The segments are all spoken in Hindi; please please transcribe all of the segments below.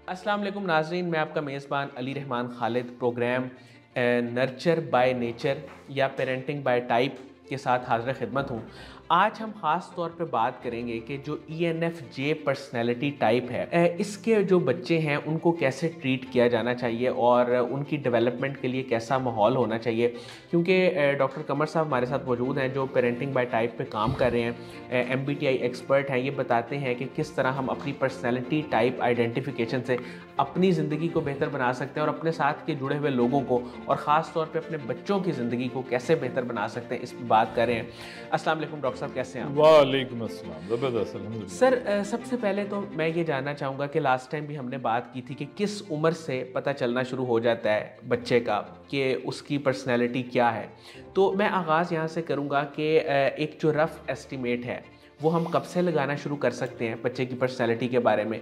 अस्सलाम वालेकुम नाज़रीन, मैं आपका मेज़बान Ali Rahman Khalid program nurture by nature या पेरेंटिंग बाय टाइप के साथ हाज़िर खिदमत हूँ। आज हम ख़ास तौर पे बात करेंगे कि जो ENFJ पर्सनैलिटी टाइप है, इसके जो बच्चे हैं उनको कैसे ट्रीट किया जाना चाहिए और उनकी डेवलपमेंट के लिए कैसा माहौल होना चाहिए। क्योंकि डॉक्टर कमर साहब हमारे साथ मौजूद हैं जो पेरेंटिंग बाय टाइप पे काम कर रहे हैं, MBTI एक्सपर्ट हैं। ये बताते हैं कि किस तरह हम अपनी पर्सनैलिटी टाइप आइडेंटिफिकेशन से अपनी ज़िंदगी को बेहतर बना सकते हैं और अपने साथ के जुड़े हुए लोगों को और ख़ास तौर पे अपने बच्चों की ज़िंदगी को कैसे बेहतर बना सकते हैं, इस पर बात कर रहे हैं। अस्सलाम वालेकुम डॉक्टर साहब, कैसे हैं आप? वालेकुम अस्सलाम, ज़बरदस्त, अल्हम्दुलिल्लाह। सर, सबसे पहले तो मैं ये जानना चाहूँगा कि लास्ट टाइम भी हमने बात की थी कि किस उम्र से पता चलना शुरू हो जाता है बच्चे का कि उसकी पर्सनैलिटी क्या है। तो मैं आगाज़ यहाँ से करूँगा कि एक जो रफ़ एस्टिमेट है वो हम कब से लगाना शुरू कर सकते हैं बच्चे की पर्सनैलिटी के बारे में,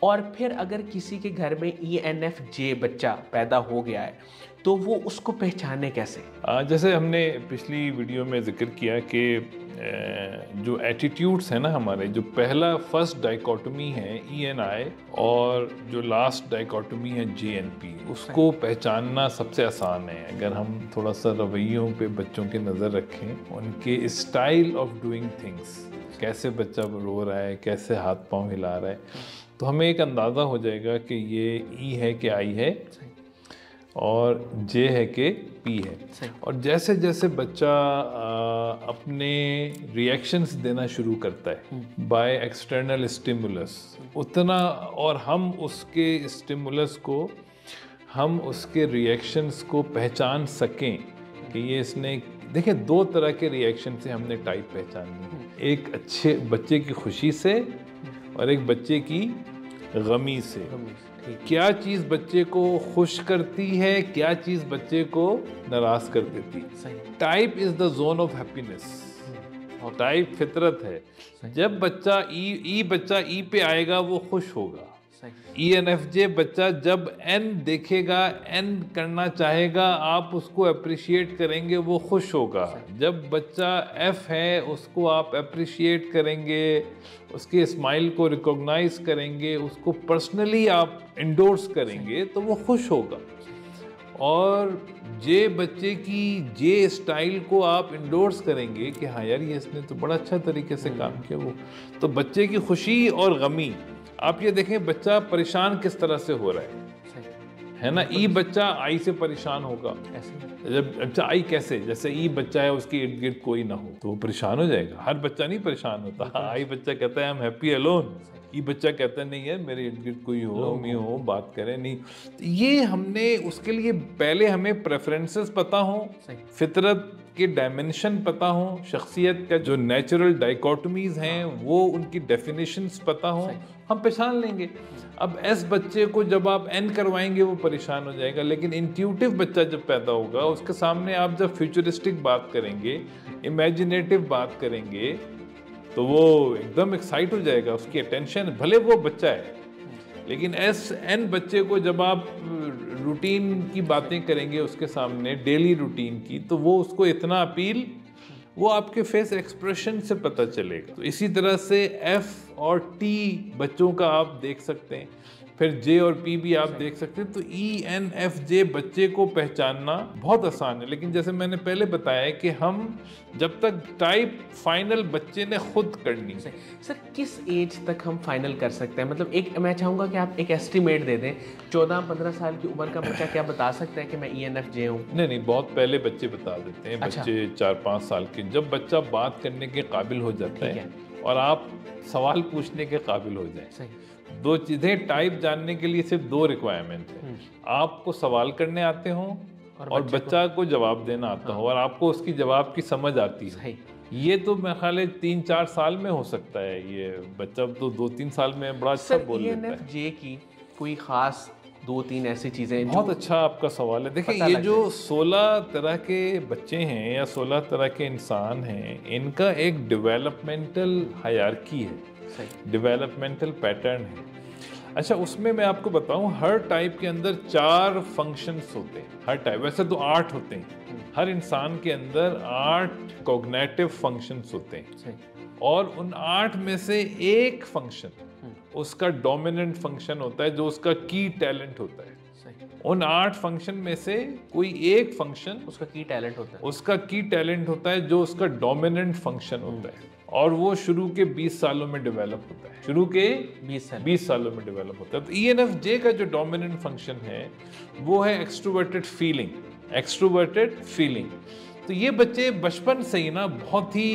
और फिर अगर किसी के घर में ENFJ बच्चा पैदा हो गया है तो वो उसको पहचाने कैसे? जैसे हमने पिछली वीडियो में जिक्र किया कि जो एटीट्यूड्स हैं ना हमारे, जो पहला फर्स्ट डाइकोटमी है ENI और जो लास्ट डाइकोटमी है JNP, उसको पहचानना सबसे आसान है। अगर हम थोड़ा सा रवैयों पे बच्चों की नज़र रखें, उनके स्टाइल ऑफ डूइंग थिंग्स, कैसे बच्चा रो रहा है, कैसे हाथ पाँव हिला रहा है, तो हमें एक अंदाज़ा हो जाएगा कि ये E है कि I है और J है कि P है। और जैसे जैसे बच्चा अपने रिएक्शंस देना शुरू करता है बाय एक्सटर्नल स्टिमुलस, उतना, और हम उसके स्टिमुलस को, हम उसके रिएक्शंस को पहचान सकें कि ये इसने, देखिए दो तरह के रिएक्शन से हमने टाइप पहचाननी है, एक अच्छे बच्चे की खुशी से और एक बच्चे की गमी से। क्या चीज़ बच्चे को खुश करती है, क्या चीज़ बच्चे को नाराज़ कर देती है। Type is the zone of happiness और टाइप फितरत है। जब बच्चा बच्चा ई पे आएगा वो खुश होगा। ENFJ बच्चा जब N देखेगा, N करना चाहेगा, आप उसको अप्रिशिएट करेंगे, वो खुश होगा। जब बच्चा F है, उसको आप अप्रिशिएट करेंगे, उसके स्माइल को रिकॉग्नाइज करेंगे, उसको पर्सनली आप इंडोर्स करेंगे तो वो खुश होगा। और जे बच्चे की जे स्टाइल को आप इंडोर्स करेंगे कि हाँ यार ये इसने तो बड़ा अच्छा तरीके से काम किया, वो तो बच्चे की खुशी और गमी। आप ये देखें बच्चा परेशान किस तरह से हो रहा है ना। ई बच्चा आई से परेशान होगा। जब अच्छा आई कैसे, जैसे ई बच्चा है उसके इर्द गिर्द कोई ना हो तो वो परेशान हो जाएगा। हर बच्चा नहीं परेशान होता। आई बच्चा कहता है आई एम हैप्पी अलोन, ई बच्चा कहता है नहीं है मेरे इर्द गिर्द कोई हो, मी हो, बात करें नहीं। तो ये हमने उसके लिए पहले हमें प्रेफरेंसेस पता हो, फितरत के डायमेंशन पता हो, शख्सियत का जो नेचुरल डाइकोटमीज हैं वो उनकी डेफिनेशंस पता हो, हम पहचान लेंगे। अब एस बच्चे को जब आप एन करवाएंगे वो परेशान हो जाएगा, लेकिन इंट्यूटिव बच्चा जब पैदा होगा उसके सामने आप जब फ्यूचरिस्टिक बात करेंगे, इमेजिनेटिव बात करेंगे, तो वो एकदम एक्साइट हो जाएगा, उसकी अटेंशन, भले वो बच्चा है। लेकिन एस एन बच्चे को जब आप रूटीन की बातें करेंगे उसके सामने, डेली रूटीन की, तो वो उसको इतना अपील, वो आपके फेस एक्सप्रेशन से पता चलेगा। तो इसी तरह से एफ और टी बच्चों का आप देख सकते हैं, फिर जे और पी भी आप देख सकते हैं। तो ENFJ बच्चे को पहचानना बहुत आसान है, लेकिन जैसे मैंने पहले बताया कि हम जब तक टाइप फाइनल बच्चे ने खुद करनी। सर किस एज तक हम फाइनल कर सकते हैं? मतलब एक मैं चाहूँगा कि आप एक एस्टिमेट दे दें, 14-15 साल की उम्र का बच्चा क्या बता सकता है कि मैं ENFJ हूँ? नहीं, बहुत पहले बच्चे बता देते हैं। अच्छा। बच्चे 4-5 साल के, जब बच्चा बात करने के काबिल हो जाता है और आप सवाल पूछने के काबिल हो जाए। दो चीज़ें टाइप जानने के लिए सिर्फ 2 रिक्वायरमेंट है, आपको सवाल करने आते हों और बच्चा को जवाब देना आता हो, और आपको उसकी जवाब की समझ आती है। ये तो मेरे ख्याल है 3-4 साल में हो सकता है। ये बच्चा तो 2-3 साल में बड़ा अच्छा बोल लेता है। ENFJ की कोई खास 2-3 ऐसी चीज़ें? बहुत अच्छा आपका सवाल है। देखिए ये जो 16 तरह के बच्चे हैं या 16 तरह के इंसान हैं, इनका एक डेवलपमेंटल हायरार्की है, डेवलपमेंटल पैटर्न है। अच्छा, उसमें मैं आपको बताऊं, हर टाइप के अंदर 4 फंक्शंस होते हैं। हर टाइप, वैसे तो 8 होते हैं। हर इंसान के अंदर 8 कॉग्निटिव फंक्शंस होते हैं। और उन 8 में से एक फंक्शन उसका डोमिनेंट फंक्शन होता है, जो उसका की टैलेंट होता है। उन 8 फंक्शन में से कोई एक फंक्शन उसका की टैलेंट होता है, उसका की टैलेंट होता है, जो उसका डोमिनेंट फंक्शन होता है, और वो शुरू के 20 सालों में डेवलप होता है। शुरू के 20 सालों में डेवलप होता है। तो ENFJ का जो डोमिनेंट फंक्शन है वो है एक्सट्रोवर्टेड फीलिंग। तो ये बच्चे बचपन से ही ना बहुत ही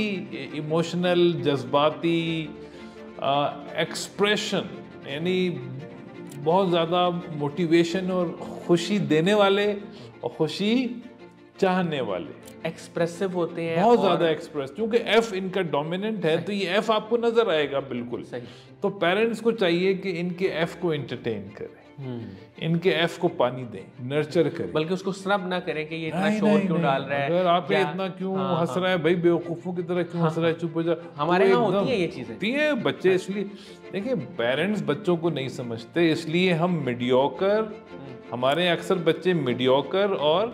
इमोशनल, जज्बाती, एक्सप्रेशन, यानी बहुत ज़्यादा मोटिवेशन और खुशी देने वाले और खुशी चाहने वाले, एक्सप्रेसिव होते हैं, बहुत ज़्यादा एक्सप्रेस। क्योंकि F इनका डोमिनेंट है, तो ये F आपको नजर आएगा बिल्कुल सही। तो पेरेंट्स को चाहिए कि इनके F को एंटरटेन करें, इनके F को पानी दें, नर्चर करें, बल्कि उसको स्नब ना करें कि ये इतना शोर क्यों डाल रहा है, अगर आप इतना क्यों हंस रहा है भाई, बेवकूफों की तरह क्यों हंस रहा है, चुप हो जा। हमारे यहाँ होती है ये चीजें, होती है बच्चे। इसलिए देखिए, पेरेंट्स बच्चों को नहीं समझते, इसलिए हम मीडियोकर, हमारे अक्सर बच्चे मीडियोकर और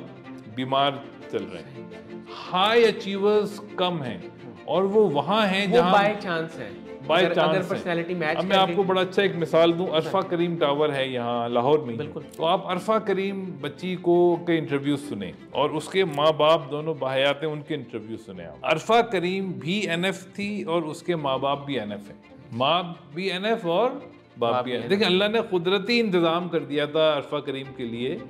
बीमार चल रहे हैं। हाई अचीवर्स कम हैं, और वो वहाँ हैं जहाँ बाय चांस है, अगर पर्सनालिटी मैच। अब मैं आपको बड़ा अच्छा एक मिसाल दूं, अरफा करीम टावर है यहाँ लाहौर में। बिल्कुल। तो आप अरफा करीम बच्ची को के इंटरव्यू सुने, और उसके माँ बाप दोनों बाहयात हैं, उनके इंटरव्यू सुने आप। अरफा करीम भी NF थी और उसके माँ बाप भी NF है, माँ भी NF और बाप भी NF। देखिए, अल्लाह ने कुदरती इंतजाम कर दिया था अरफा करीम के लिए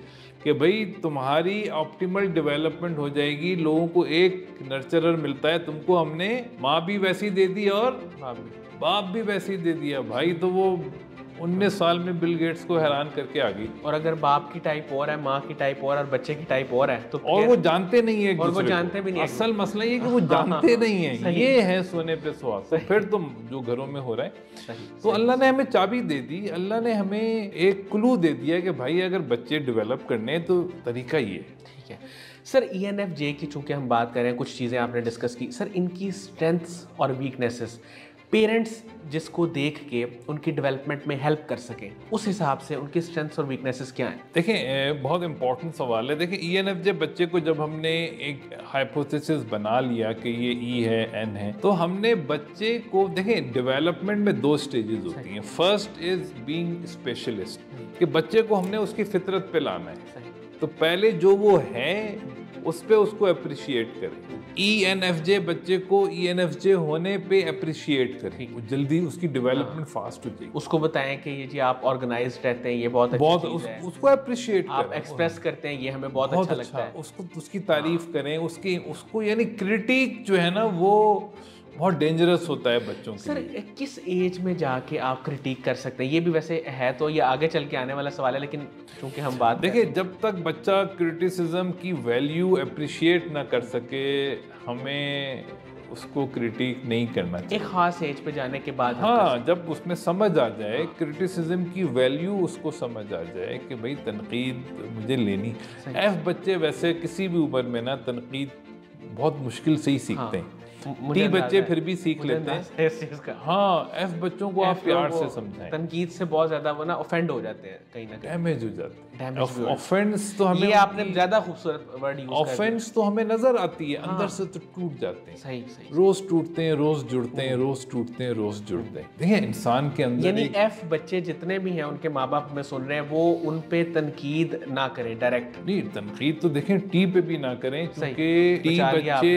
कि भाई तुम्हारी ऑप्टिमल डेवलपमेंट हो जाएगी, लोगों को एक नर्चरर मिलता है, तुमको हमने माँ भी वैसी दे दी और बाप भी वैसे ही दे दिया भाई। तो वो 19 साल में बिल गेट्स को हैरान करके आ गई। और अगर बाप की टाइप और है, माँ की टाइप और बच्चे की टाइप और है, तो और वो जानते नहीं है, और वो जानते भी नहीं। असल मसला ये कि वो जानते नहीं है, ये है सोने पे सुहागा। तो फिर तुम जो घरों में हो रहा है, तो अल्लाह ने हमें चाबी दे दी, अल्लाह ने हमें एक क्लू दे दिया कि भाई अगर बच्चे डेवलप करने तो तरीका ये है। ठीक है सर, ENFJ की चूंकि हम बात कर रहे हैं, कुछ चीज़ें आपने डिस्कस की सर, इनकी स्ट्रेंथ्स और वीकनेसेस पेरेंट्स जिसको देख के उनकी डेवलपमेंट में हेल्प कर सकें, उस हिसाब से उनकी स्ट्रेंथ्स और वीकनेसेस क्या हैं? देखें, बहुत इंपॉर्टेंट सवाल है। देखिए, ENFJ बच्चे को जब हमने एक हाइपोथेसिस बना लिया कि ये E है, N है, तो हमने बच्चे को, देखें, डेवलपमेंट में 2 स्टेजेस होती हैं। फर्स्ट इज बीइंग स्पेशलिस्ट, कि बच्चे को हमने उसकी फितरत पे लाना है। तो पहले जो वो है उस पे उसको अप्रिशिएट करें। ENFJ बच्चे को ENFJ होने पे अप्रिशिएट करें, वो जल्दी उसकी डेवलपमेंट फास्ट हो जाएगी। उसको बताएं कि ये जी आप ऑर्गेनाइज्ड रहते हैं, ये बहुत उसको अप्रिशिएट आप एक्सप्रेस करते हैं, ये हमें बहुत अच्छा लगता है। उसको उसकी तारीफ करें, उसको यानी क्रिटिक जो है ना वो बहुत डेंजरस होता है बच्चों के सर लिए। किस एज में जाके आप क्रिटिक कर सकते हैं? ये भी वैसे है तो ये आगे चल के आने वाला सवाल है, लेकिन क्योंकि हम बात देखिए, जब तक बच्चा क्रिटिसिज्म की वैल्यू अप्रिशिएट ना कर सके, हमें उसको क्रिटिक नहीं करना चाहिए। एक खास एज पे जाने के बाद, हाँ, जब उसमें समझ आ जाए, क्रिटिसिज्म की वैल्यू उसको समझ आ जाए कि भाई तनकीद मुझे लेनी। F बच्चे वैसे किसी भी उम्र में ना तनकीद बहुत मुश्किल से ही सीखते हैं। T बच्चे फिर भी सीख लेते हैं। हाँ, F बच्चों को आप प्यार से समझाएं। तनकीद से बहुत ज्यादा वो ना ऑफेंड हो जाते हैं, कहीं ना कहीं डैमेज हो जाते हैं। ऑफेंस तो हमें, ये आपने ज्यादा खूबसूरत वर्ड यूज किया। ऑफेंस तो हमें नजर आती है, अंदर से तो टूट जाते हैं। सही। रोज टूटते हैं, रोज जुड़ते हैं, रोज टूटते हैं, रोज जुड़ते हैं। देखिए, इंसान के अंदर, यानी F बच्चे जितने भी हैं, उनके माँ बाप में सुन रहे हैं, वो उन पे तनकीद ना करें डायरेक्ट। नहीं, तनकीद तो देखें T पे भी ना करें, क्योंकि T बच्चे,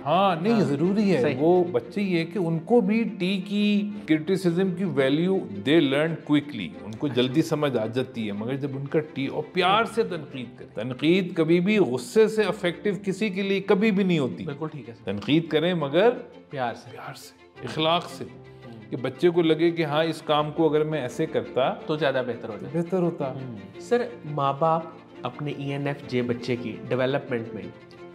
हाँ नहीं, जरूरी है। वो बच्चे ये कि उनको भी T की क्रिटिसिज्म की वैल्यू दे लर्न क्विकली, उनको जल्दी समझ आ जाती है। मगर जब उनका T, और प्यार से तनकीद करें। तनकीद कभी भी गुस्से से इफेक्टिव किसी के लिए कभी भी नहीं होती। बिल्कुल ठीक है। तनकीद करें मगर प्यार से, इखलाक से, कि बच्चे को लगे कि हाँ, इस काम को अगर मैं ऐसे करता तो ज्यादा बेहतर होता। सर, माँ बाप अपने ENFJ बच्चे की डेवलपमेंट में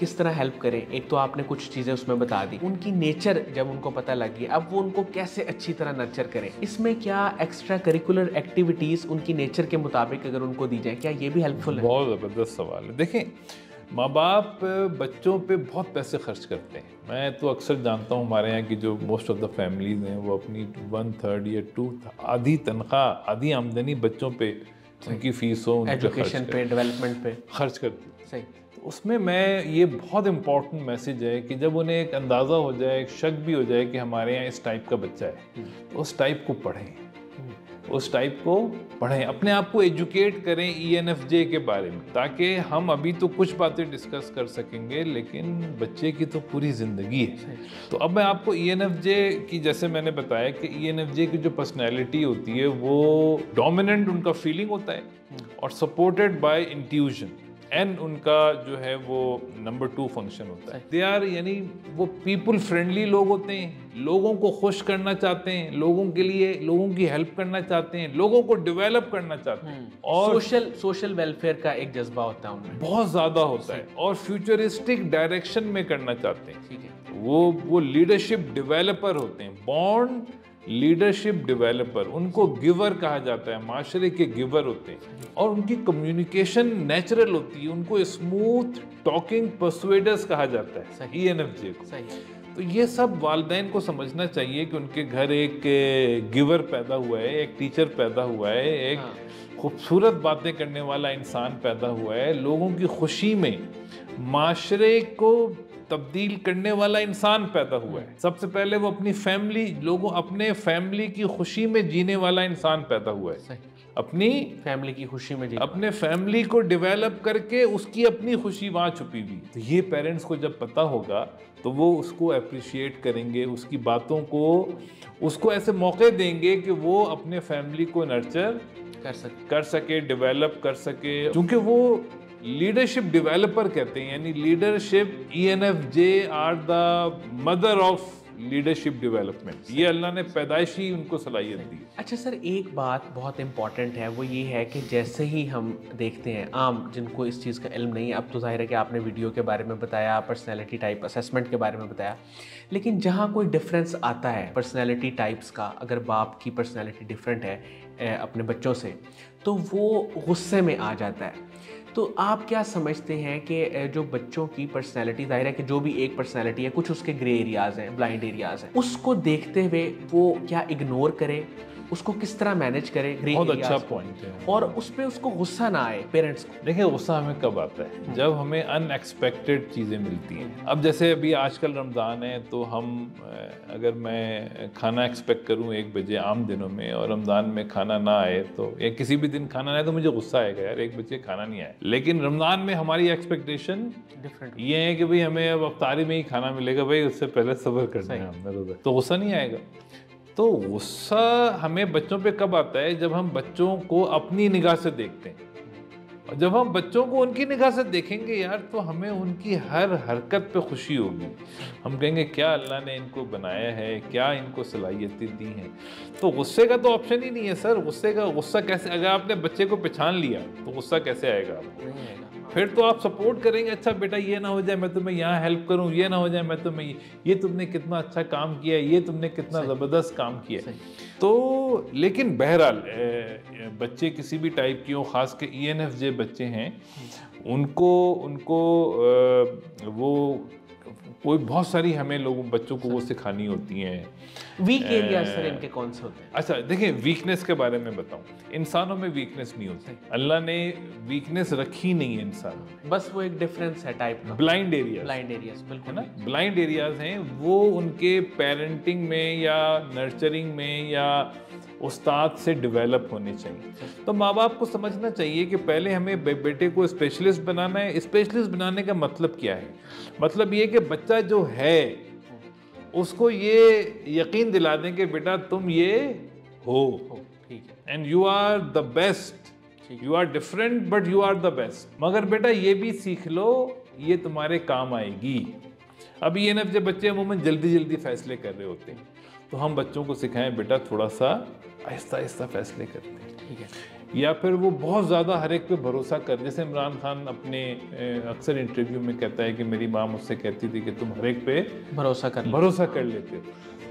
किस तरह हेल्प करें? एक तो आपने कुछ चीज़ें उसमें बता दी, उनकी नेचर जब उनको पता लगी, अब वो उनको कैसे अच्छी तरह नर्चर करें, इसमें क्या एक्स्ट्रा करिकुलर एक्टिविटीज़ उनकी नेचर के मुताबिक अगर उनको दी जाए, क्या ये भी हेल्पफुल है? बहुत ज़बरदस्त सवाल है। देखें, माँ बाप बच्चों पे बहुत पैसे खर्च करते हैं। मैं तो अक्सर जानता हूँ हमारे यहाँ की जो मोस्ट ऑफ द फैमिलीज हैं, वो अपनी 1/3 या 2 आधी तनख्वाह, आधी आमदनी बच्चों पे, उनकी फीसों, एजुकेशन पे, डेवलपमेंट पे खर्च करते हैं। सही। उसमें मैं ये बहुत इम्पोर्टेंट मैसेज है कि जब उन्हें एक अंदाज़ा हो जाए, एक शक भी हो जाए कि हमारे यहाँ इस टाइप का बच्चा है, तो उस टाइप को पढ़ें, उस टाइप को पढ़ें, अपने आप को एजुकेट करें ENFJ के बारे में, ताकि हम अभी तो कुछ बातें डिस्कस कर सकेंगे लेकिन बच्चे की तो पूरी ज़िंदगी है। तो अब मैं आपको ENFJ की, जैसे मैंने बताया कि ENFJ की जो पर्सनैलिटी होती है वो डोमिनेंट उनका फीलिंग होता है और सपोर्टेड बाय इंट्यूशन, एन उनका जो है वो नंबर 2 फंक्शन होता है। दे आर, यानी वो पीपल फ्रेंडली लोग होते हैं, लोगों को खुश करना चाहते हैं, लोगों के लिए लोगों की हेल्प करना चाहते हैं, लोगों को डेवलप करना चाहते हैं और सोशल वेलफेयर का एक जज्बा होता है उनमें, बहुत ज्यादा होता है, और फ्यूचरिस्टिक डायरेक्शन में करना चाहते हैं। ठीक है। वो लीडरशिप डेवलपर होते हैं, बॉन्ड लीडरशिप डेवलपर, उनको गिवर कहा जाता है, माशरे के गिवर होते हैं, और उनकी कम्युनिकेशन नेचुरल होती है, उनको स्मूथ टॉकिंग परसुएडर्स कहा जाता है ENFJ को। सही। तो ये सब वालिदैन को समझना चाहिए कि उनके घर एक गिवर पैदा हुआ है, एक टीचर पैदा हुआ है, एक खूबसूरत बातें करने वाला इंसान पैदा हुआ है, लोगों की खुशी में माशरे को तब्दील करने वाला इंसान पैदा हुआ है। सबसे पहले वो अपनी फैमिली, अपने फैमिली की खुशी में जीने वाला इंसान पैदा हुआ है, अपनी फैमिली की खुशी में अपने फैमिली को डेवलप करके उसकी अपनी खुशी वहाँ छुपी हुई। तो ये पेरेंट्स को जब पता होगा तो वो उसको अप्रिशिएट करेंगे, उसकी बातों को, उसको ऐसे मौके देंगे कि वो अपने फैमिली को नर्चर कर सके, डेवलप कर सके, क्योंकि वो लीडरशिप डेवलपर कहते हैं, यानी leadership ENFJ are the mother of leadership development. ये अल्लाह ने पैदाइशी उनको सलाहियत दी। अच्छा सर, एक बात बहुत इंपॉर्टेंट है, वो ये है कि जैसे ही हम देखते हैं आम जिनको इस चीज़ का इल्म नहीं है, अब तो जाहिर है कि आपने वीडियो के बारे में बताया, पर्सनैलिटी टाइप असेसमेंट के बारे में बताया, लेकिन जहाँ कोई डिफरेंस आता है पर्सनैलिटी टाइप्स का, अगर बाप की पर्सनैलिटी डिफरेंट है अपने बच्चों से, तो वो गुस्से में आ जाता है। तो आप क्या समझते हैं कि जो बच्चों की पर्सनैलिटी, जाहिर है कि जो भी एक पर्सनैलिटी है, कुछ उसके ग्रे एरियाज़ हैं, ब्लाइंड एरियाज़ हैं, उसको देखते हुए वो क्या इग्नोर करे, उसको किस तरह मैनेज करे ग्रे बहुत एरियाज़ अच्छा पॉइंट है, और उस पर उसको गुस्सा ना आए पेरेंट्स को? देखिए, गुस्सा हमें कब आता है? जब हमें अनएक्सपेक्टेड चीज़ें मिलती हैं। अब जैसे अभी आजकल रमज़ान है, तो हम अगर मैं खाना एक्सपेक्ट करूं 1 बजे आम दिनों में, और रमज़ान में खाना ना आए, तो या किसी भी दिन खाना ना आए, तो मुझे गुस्सा आएगा, यार 1 बजे खाना नहीं आया। लेकिन रमज़ान में हमारी एक्सपेक्टेशन डिफरेंट ये है कि भाई हमें अब अफ्तारी में ही खाना मिलेगा, भाई उससे पहले सब्र करना है हमने रोज़ा, तो गुस्सा नहीं आएगा। तो गुस्सा हमें बच्चों पे कब आता है? जब हम बच्चों को अपनी निगाह से देखते हैं, और जब हम बच्चों को उनकी निगाह से देखेंगे यार, तो हमें उनकी हर हरकत पे खुशी होगी। हम कहेंगे क्या अल्लाह ने इनको बनाया है, क्या इनको सलाहियतें दी हैं। तो गुस्से का तो ऑप्शन ही नहीं है सर। गुस्सा कैसे, अगर आपने बच्चे को पहचान लिया तो गुस्सा कैसे आएगा आपको? नहीं आएगा। फिर तो आप सपोर्ट करेंगे, अच्छा बेटा ये ना हो जाए मैं तुम्हें यहाँ हेल्प करूँ, ये ना हो जाए मैं तुम्हें, ये तुमने कितना अच्छा काम किया है, ये तुमने कितना ज़बरदस्त काम किया है। तो लेकिन बहरहाल बच्चे किसी भी टाइप की हो, ख़ास के ENFJ बच्चे हैं, उनको वो कोई बहुत सारी हमें लोगों बच्चों को वो सिखानी होती हैं। वीक एरिया सर इनके कौन से होते हैं? अच्छा देखिए, वीकनेस के बारे में बताऊं, इंसानों में वीकनेस नहीं होती, अल्लाह ने वीकनेस रखी नहीं है इंसान, बस वो एक डिफरेंस है टाइप का। ब्लाइंड एरिया, ब्लाइंड एरियाज, बिल्कुल ना, ब्लाइंड एरियाज हैं वो, उनके पेरेंटिंग में या नर्चरिंग में या उस्ताद से डेवलप होने चाहिए। तो माँ बाप को समझना चाहिए कि पहले हमें बेटे को स्पेशलिस्ट बनाना है। स्पेशलिस्ट बनाने का मतलब क्या है? मतलब ये कि बच्चा जो है उसको ये यकीन दिला दें कि बेटा तुम ये हो, ठीक है, and you are the best, you are different but you are the best, मगर बेटा ये भी सीख लो, ये तुम्हारे काम आएगी। अब ENFJ बच्चे अमूमन जल्दी फैसले कर रहे होते हैं, तो हम बच्चों को सिखाएं बेटा थोड़ा सा आहिस्ता आहिस्ता फैसले करते हैं, ठीक है। या फिर वो बहुत ज़्यादा हर एक पे भरोसा कर, जैसे इमरान खान अपने अक्सर इंटरव्यू में कहता है कि मेरी माँ मुझसे कहती थी कि तुम हर एक पे भरोसा कर लेते हो।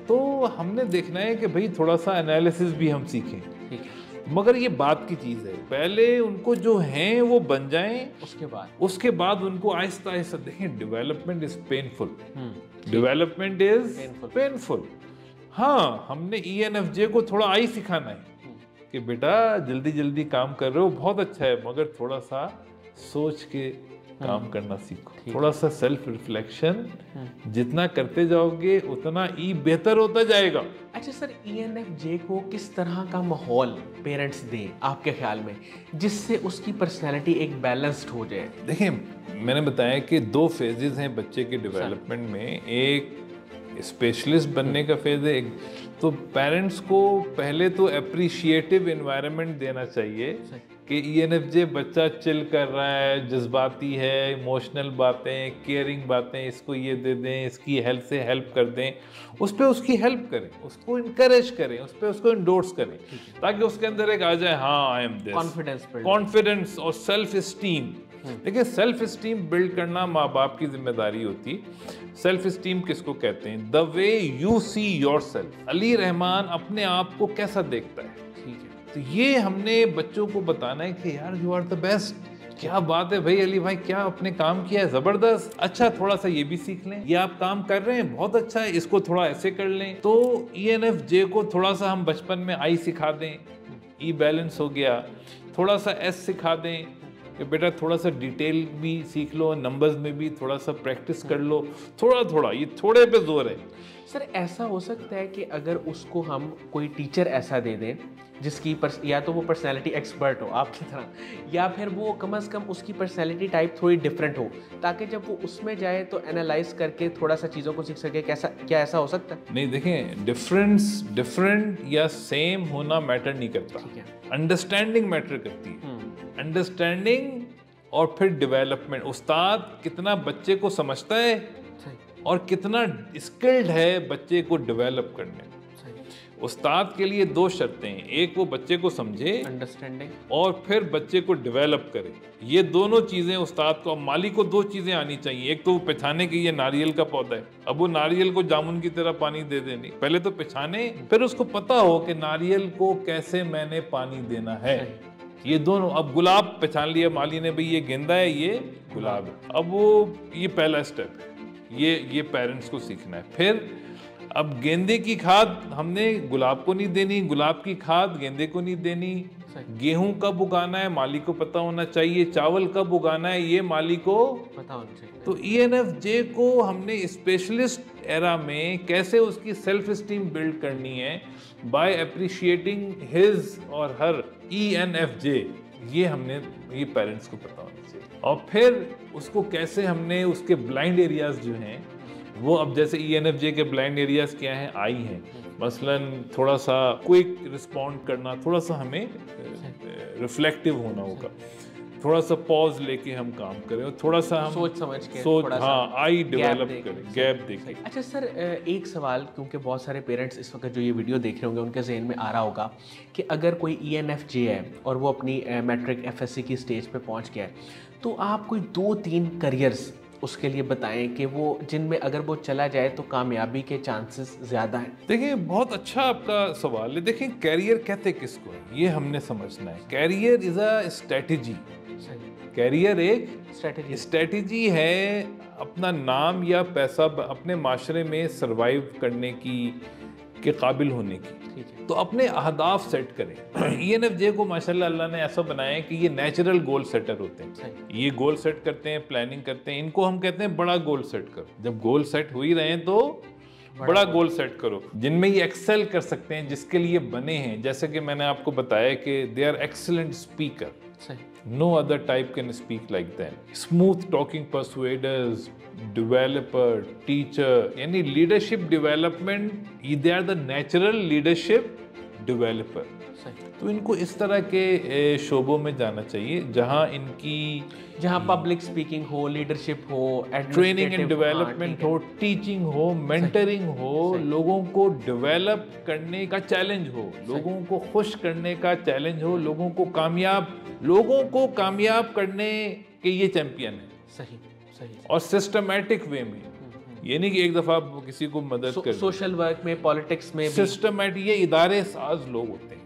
तो हमने देखना है कि भाई थोड़ा सा एनालिसिस भी हम सीखें, ठीक है, मगर ये बात की चीज़ है, पहले उनको जो हैं वो बन जाएं, उसके बाद उनको आहिस्ता आहिस्ता देखें। Development is painful, development is painful. हाँ, हमने ENFJ को थोड़ा आई सिखाना है कि बेटा जल्दी काम कर रहे हो, बहुत अच्छा है, मगर थोड़ा सा सोच के काम करना सीखो, थोड़ा सा सेल्फ रिफ्लेक्शन जितना करते जाओगे उतना ई बेहतर होता जाएगा। अच्छा सर, ENFJ को किस तरह का माहौल पेरेंट्स दें आपके ख्याल में, जिससे उसकी पर्सनैलिटी एक बैलेंस्ड हो जाए? देखिए, मैंने बताया कि 2 फेजेस हैं बच्चे के डेवलपमेंट में, एक स्पेशलिस्ट बनने का फेज है, एक तो पेरेंट्स को पहले तो अप्रिशिएटिव एनवायरनमेंट देना चाहिए कि ENFJ बच्चा चिल कर रहा है, जज्बाती है, इमोशनल बातें, केयरिंग बातें, इसको ये दे दें, इसकी हेल्प से हेल्प कर दें, उस पर उसकी हेल्प करें, उसको इनकरेज करें, उस पर उसको इंडोर्स करें, ताकि उसके अंदर एक आ जाए, हाँ आई एम दिस, कॉन्फिडेंस और सेल्फ स्टीम। देखिए, सेल्फ स्टीम बिल्ड करना माँ बाप की जिम्मेदारी होती है। सेल्फ स्टीम किसको कहते हैं? The way you see yourself. Ali Rahman अपने आप को कैसा देखता है, ठीक है, तो ये हमने बच्चों को बताना है कि यार यू आर द बेस्ट। क्या बात है भाई, अली भाई क्या आपने काम किया है, जबरदस्त। अच्छा, थोड़ा सा ये भी सीख लें, ये आप काम कर रहे हैं बहुत अच्छा है, इसको थोड़ा ऐसे कर लें। तो ENFJ को थोड़ा सा हम बचपन में आई सिखा दें, ई बैलेंस हो गया, थोड़ा सा एस सिखा दें कि बेटा थोड़ा सा डिटेल भी सीख लो, नंबर्स में भी थोड़ा सा प्रैक्टिस कर लो, थोड़ा थोड़ा, ये थोड़े पे जोर है। सर, ऐसा हो सकता है कि अगर उसको हम कोई टीचर ऐसा दे दें जिसकी या तो वो पर्सनैलिटी एक्सपर्ट हो आपकी तरह, या फिर वो कम से कम उसकी पर्सनैलिटी टाइप थोड़ी डिफरेंट हो, ताकि जब वो उसमें जाए तो एनालाइज करके थोड़ा सा चीज़ों को सीख सके? क्या ऐसा हो सकता है? नहीं, देखें, डिफरेंट या सेम होना मैटर नहीं करता, अंडरस्टैंडिंग मैटर करती है। अंडरस्टैंडिंग और फिर डेवलपमेंट। उस्ताद कितना बच्चे को समझता है और कितना स्किल्ड है बच्चे को डेवलप करने में। उस्ताद के लिए 2 शर्तें हैं, एक वो बच्चे को समझे, अंडरस्टैंडिंग, और फिर बच्चे को डेवलप करे। ये दोनों चीजें उस्ताद को, माली को 2 चीजें आनी चाहिए। एक तो वो पहचाने कि ये नारियल का पौधा है, अब वो नारियल को जामुन की तरह पानी दे देनी, पहले तो पहचाने, फिर उसको पता हो कि नारियल को कैसे मैंने पानी देना है। ये दोनों, अब गुलाब पहचान लिया माली ने, भाई ये गेंदा है, ये गुलाब है, अब वो ये पहला स्टेप है, ये पेरेंट्स को सीखना है। फिर अब गेंदे की खाद हमने गुलाब को नहीं देनी, गुलाब की खाद गेंदे को नहीं देनी, गेहूं कब उगाना है माली को पता होना चाहिए, चावल कब उगाना है ये माली को पता होना चाहिए। तो ENFJ को हमने स्पेशलिस्ट एरा में कैसे उसकी सेल्फ स्टीम बिल्ड करनी है, बाय अप्रिशिएटिंग हिज और हर ENFJ, ये पेरेंट्स को पता होना चाहिए। और फिर उसको कैसे हमने उसके ब्लाइंड एरियाज जो हैं वो, अब जैसे ENFJ के ब्लाइंड एरियाज क्या हैं, आई हैं, मसलन थोड़ा सा क्विक रिस्पॉन्ड करना, थोड़ा सा हमें रिफ्लेक्टिव होना होगा, थोड़ा सा पॉज लेके हम काम करें और थोड़ा सा हम सोच समझ के, हाँ, आई डेवलप करें, गैप देखें। अच्छा सर, एक सवाल, क्योंकि बहुत सारे पेरेंट्स इस वक्त जो ये वीडियो देख रहे होंगे उनके जहन में आ रहा होगा कि अगर कोई ENFJ है और वो अपनी मैट्रिक FSC की स्टेज पे पहुंच गया है, तो आप कोई 2-3 करियर्स उसके लिए बताएं कि वो जिनमें अगर वो चला जाए तो कामयाबी के चांसेस ज़्यादा हैं। देखिए, बहुत अच्छा आपका सवाल है। देखिए, कैरियर कहते किसको है ये हमने समझना है। Career is a strategy. Career एक स्ट्रेटजी है अपना नाम या पैसा अपने माशरे में सरवाइव करने के काबिल होने की। तो अपने अहदाफ सेट करें। ENFJ को माशाल्लाह अल्लाह ने ऐसा बनाया है कि ये नेचुरल गोल सेटर होते हैं। ये गोल सेट करते हैं, प्लानिंग करते हैं, इनको हम कहते हैं बड़ा गोल सेट करो। जब गोल सेट हो ही रहे हैं तो बड़ा गोल सेट करो, जिनमें ये एक्सेल कर सकते हैं, जिसके लिए बने हैं। जैसे कि मैंने आपको बताया कि they are excellent speaker, no other type can speak like them. Smooth talking persuaders, developer, teacher, यानी leadership development, they are the natural leadership developer. तो इनको इस तरह के शोबों में जाना चाहिए जहाँ पब्लिक स्पीकिंग हो, लीडरशिप हो, ट्रेनिंग एंड डेवलपमेंट हो, टीचिंग हो, मेंटरिंग हो, लोगों को डेवलप करने का चैलेंज हो, लोगों को खुश करने का चैलेंज हो, लोगों को कामयाब करने के ये चैंपियन है। सही और सिस्टमैटिक वे में, ये नहीं कि एक दफा आप किसी को मदद कर, सोशल वर्क में, पॉलिटिक्स में सिस्टमैटिक, ये इदारे साज लोग होते हैं।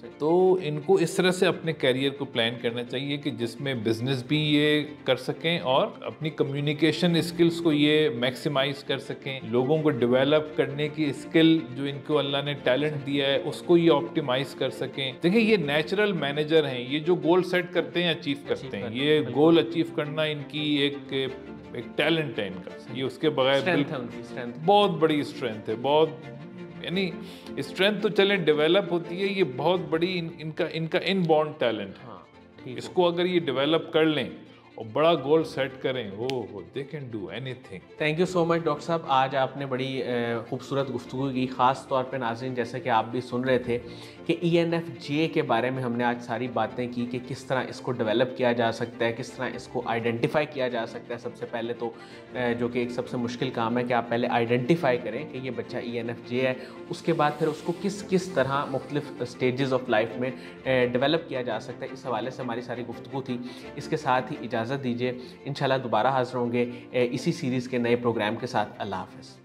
से। तो इनको इस तरह से अपने कैरियर को प्लान करना चाहिए कि जिसमें बिजनेस भी ये कर सकें और अपनी कम्युनिकेशन स्किल्स को ये मैक्सिमाइज कर सकें, लोगों को डेवलप करने की स्किल जो इनको अल्लाह ने टैलेंट दिया है उसको ये ऑप्टिमाइज कर सकें। देखिए ये नेचुरल मैनेजर हैं, ये जो गोल सेट करते हैं अचीव करते हैं, ये गोल अचीव करना इनकी एक टैलेंट है इनका, ये उसके बगैर बहुत बड़ी स्ट्रेंथ है, बहुत यानी स्ट्रेंथ तो चले डेवलप होती है, ये बहुत बड़ी इनका इनबॉर्न टैलेंट है। हाँ, ठीक है। इसको अगर ये डेवलप कर लें और बड़ा गोल सेट करें, वो they can do anything. Thank you so much doctor साहब, आज आपने बड़ी खूबसूरत गुफ्तगू की। ख़ास तौर पे नाज़रीन, जैसे कि आप भी सुन रहे थे कि ENFJ के बारे में हमने आज सारी बातें की कि किस तरह इसको डेवलप किया जा सकता है, किस तरह इसको आइडेंटिफाई किया जा सकता है। सबसे पहले तो जो कि एक सबसे मुश्किल काम है कि आप पहले आइडेंटिफाई करें कि ये बच्चा ENFJ है, उसके बाद फिर उसको किस किस तरह मुख्तलिफ स्टेजेस ऑफ लाइफ में डेवलप किया जा सकता है। इस हवाले से हमारी सारी गुफ्तगू थी। इसके साथ ही इजाज़त दीजिए, इंशाल्लाह दोबारा हाज़िर होंगे इसी सीरीज़ के नए प्रोग्राम के साथ। अल्लाह हाफ़िज़।